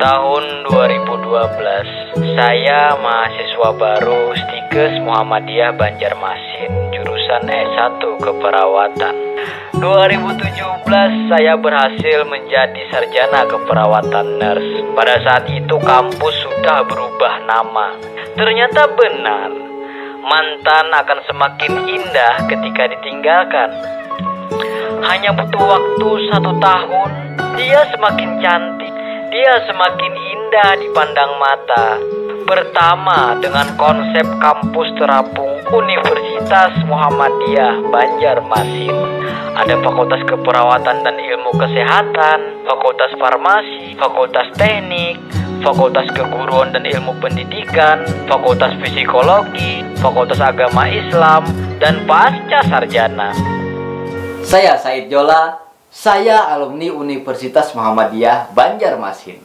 Tahun 2012, saya mahasiswa baru Stikes Muhammadiyah Banjarmasin, jurusan S1 Keperawatan. 2017 saya berhasil menjadi sarjana keperawatan nurse. Pada saat itu kampus sudah berubah nama. Ternyata benar, mantan akan semakin indah ketika ditinggalkan. Hanya butuh waktu 1 tahun, dia semakin cantik, dia semakin indah dipandang mata. Pertama, dengan konsep kampus terapung Universitas Muhammadiyah Banjarmasin. Ada Fakultas Keperawatan dan Ilmu Kesehatan, Fakultas Farmasi, Fakultas Teknik, Fakultas Keguruan dan Ilmu Pendidikan, Fakultas Psikologi, Fakultas Agama Islam, dan Pasca Sarjana. Saya Said Jola, saya alumni Universitas Muhammadiyah Banjarmasin.